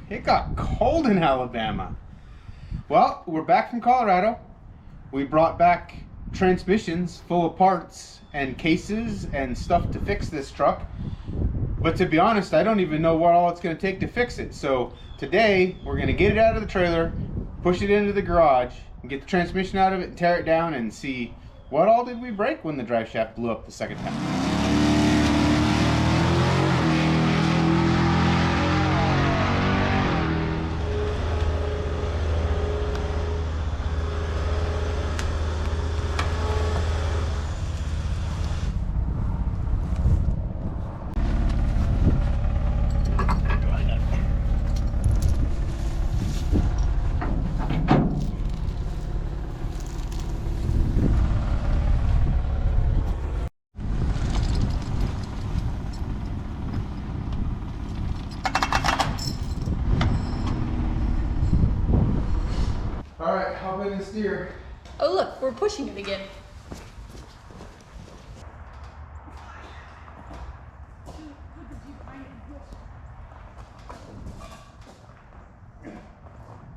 It got cold in Alabama. Well, we're back from Colorado. We brought back transmissions full of parts and cases and stuff to fix this truck. But to be honest, I don't even know what all it's going to take to fix it. So today, we're going to get it out of the trailer, push it into the garage, and get the transmission out of it and tear it down and see what all did we break when the drive shaft blew up the second time. Alright, hop in and steer. Oh look, we're pushing it again.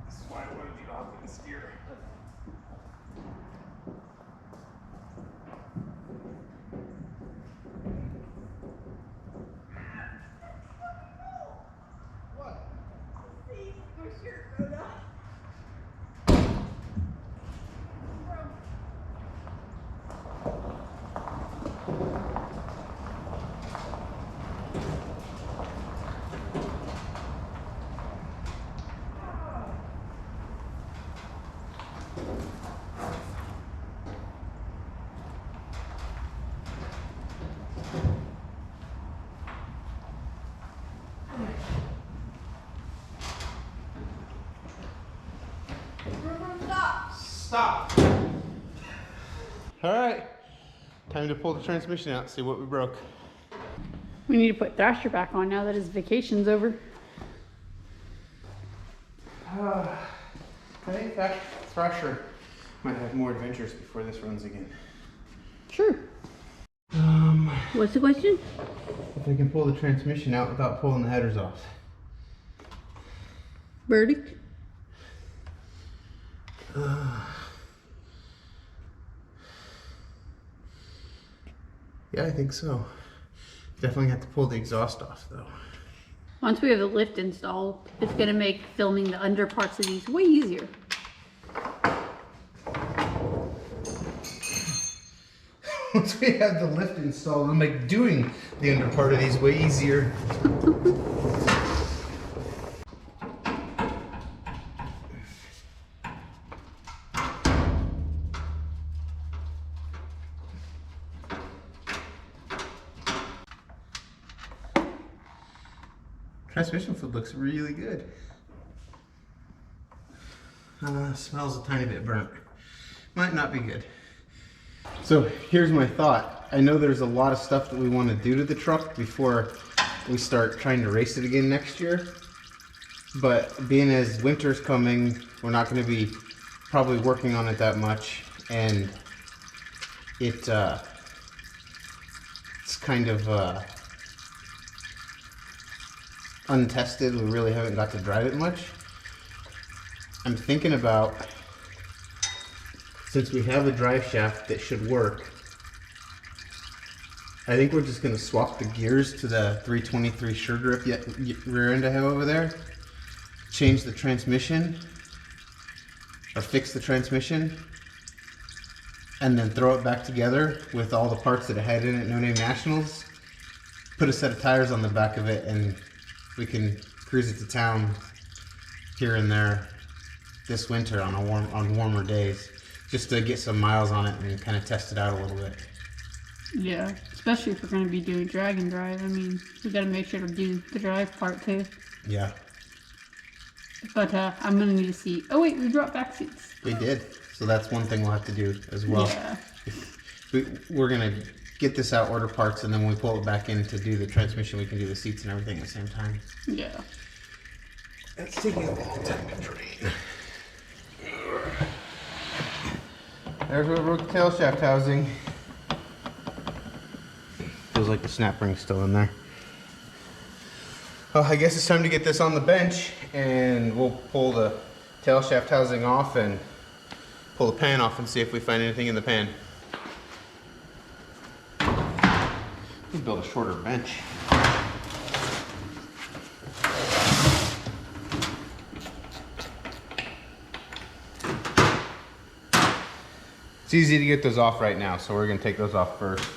This is why I wanted you to hop in and steer. What? See, my shirt rode off. Stop! Alright, time to pull the transmission out and see what we broke. We need to put Thrasher back on now that his vacation's over. I think that Thrasher might have more adventures before this runs again. Sure. What's the question? If I can pull the transmission out without pulling the headers off. Verdict? Yeah, I think so. Definitely have to pull the exhaust off though. Once we have the lift installed, it's gonna make filming the under parts of these way easier. Once we have the lift installed, it'll make doing the under part of these way easier. Transmission fluid looks really good. Smells a tiny bit burnt. Might not be good. So here's my thought. I know there's a lot of stuff that we want to do to the truck before we start trying to race it again next year. But being as winter's coming, we're not going to be probably working on it that much, and it's kind of untested. We really haven't got to drive it much. I'm thinking about, since we have a drive shaft that should work, I think we're just going to swap the gears to the 323 sure grip rear end I have over there, change the transmission, or fix the transmission, and then throw it back together with all the parts that it had in it, No Name Nationals, put a set of tires on the back of it, and we can cruise it to town here and there this winter on warmer days, just to get some miles on it and kind of test it out a little bit. Yeah, especially if we're going to be doing drag and drive. I mean, we got to make sure to do the drive part too. Yeah. But I'm going to need a seat. Oh wait, we brought back seats. We did. So that's one thing we'll have to do as well. Yeah. We're going to get this out, order parts, and then when we pull it back in to do the transmission, we can do the seats and everything at the same time. Yeah. It's taking a long time to drain. There's where we broke the tail shaft housing. Feels like the snap ring's still in there. Well, I guess it's time to get this on the bench, and we'll pull the tail shaft housing off and pull the pan off and see if we find anything in the pan. Let's build a shorter bench. It's easy to get those off right now, so we're going to take those off first.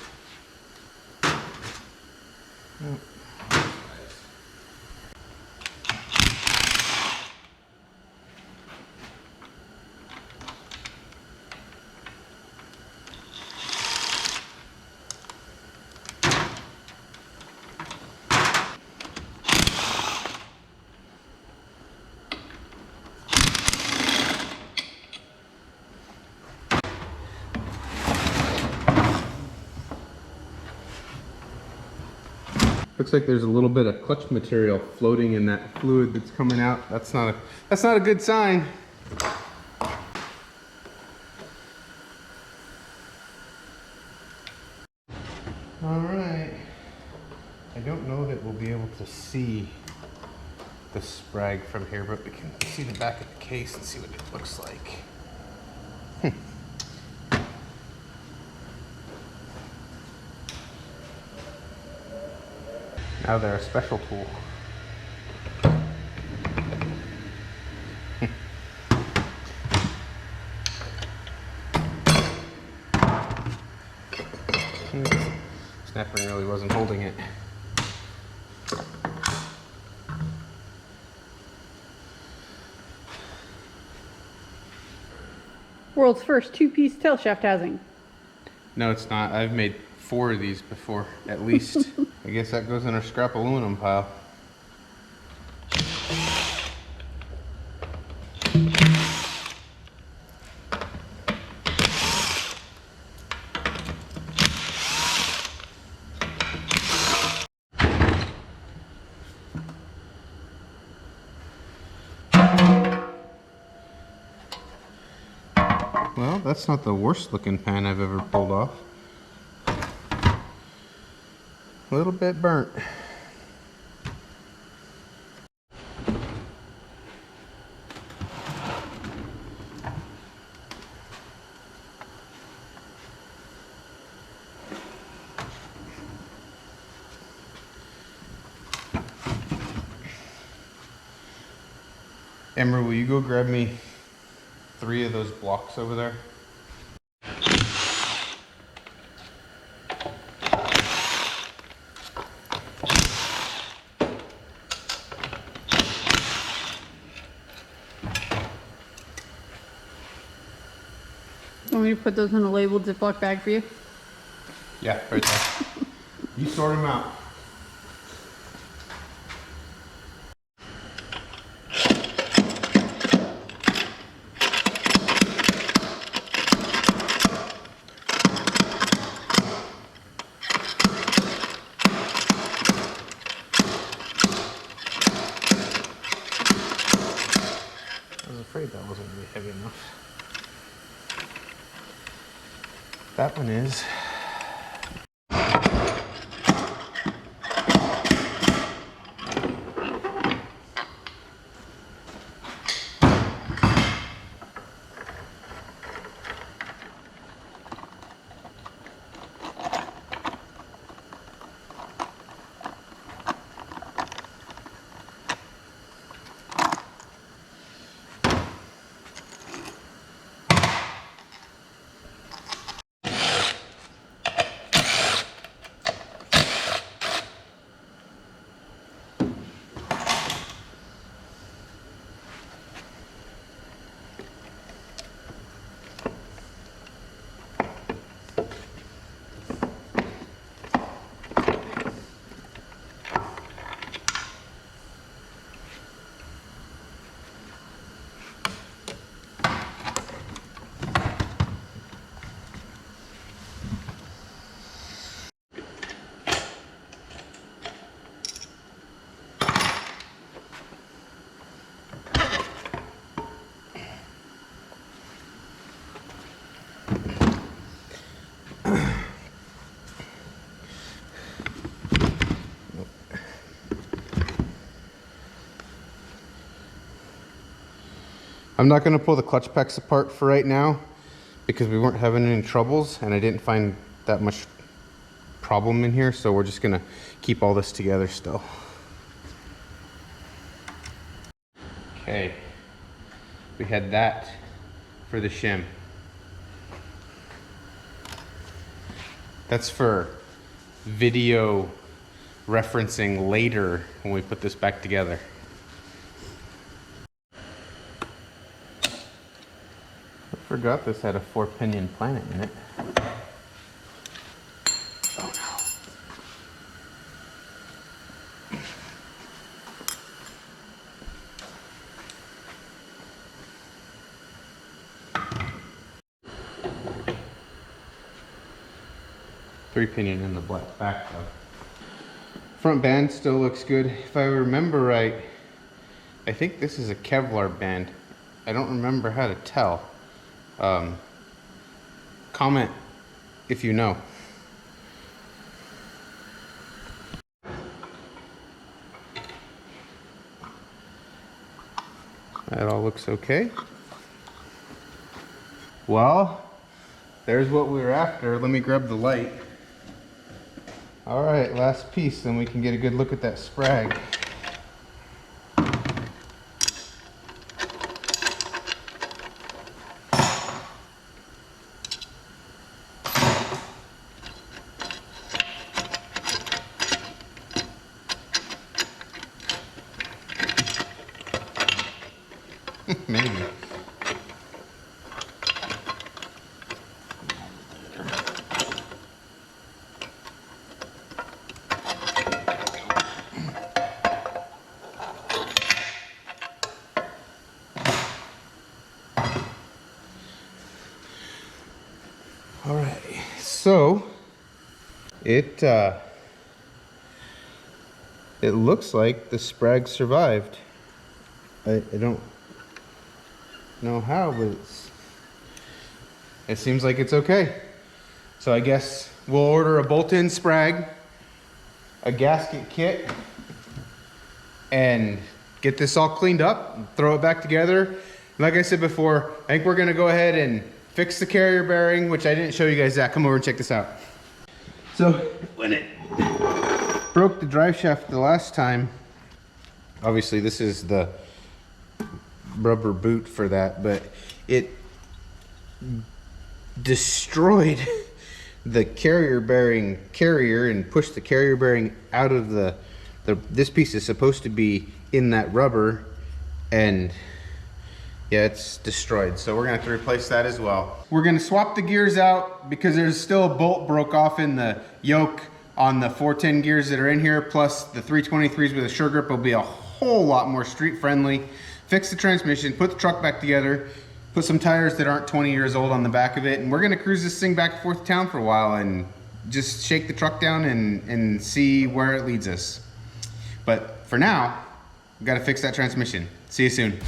Looks like there's a little bit of clutch material floating in that fluid that's coming out. That's not a good sign. All right. I don't know that we'll be able to see the sprag from here, but we can see the back of the case and see what it looks like. Now they're a special tool. Snap ring really wasn't holding it. World's first two-piece tail shaft housing. No, it's not. I've made 4 of these before, at least. I guess that goes in our scrap aluminum pile. Well, that's not the worst looking pan I've ever pulled off. A little bit burnt. Ember, will you go grab me 3 of those blocks over there? Want me to put those in a labeled Ziploc bag for you? Yeah, right there. You sort them out. I was afraid that wasn't really heavy enough. That one is. I'm not going to pull the clutch packs apart for right now because we weren't having any troubles and I didn't find that much problem in here, so we're just going to keep all this together still. Okay, we had that for the shim. That's for video referencing later when we put this back together. I forgot this had a 4-pinion planet in it. Oh no. 3-pinion in the black back though. Front band still looks good. If I remember right, I think this is a Kevlar band. I don't remember how to tell. Comment if you know. That all looks okay. Well, there's what we were after. Let me grab the light. All right, last piece, then we can get a good look at that sprag. Maybe. All right, so it looks like the sprag survived. I don't know how, but it seems like it's okay. So I guess we'll order a bolt-in sprag, a gasket kit, and get this all cleaned up and throw it back together. Like I said before, I think we're gonna go ahead and fix the carrier bearing, which I didn't show you guys that. Come over and check this out. So when it broke the drive shaft the last time, obviously this is the rubber boot for that, but it destroyed the carrier bearing carrier and pushed the carrier bearing out of this piece is supposed to be in that rubber, and yeah, it's destroyed. So we're gonna have to replace that as well. We're gonna swap the gears out because there's still a bolt broke off in the yoke on the 410 gears that are in here, plus the 323s with a sure grip will be a whole lot more street friendly. Fix the transmission, put the truck back together, put some tires that aren't 20 years old on the back of it, and we're gonna cruise this thing back and forth to town for a while and just shake the truck down and see where it leads us. But for now, we gotta fix that transmission. See you soon.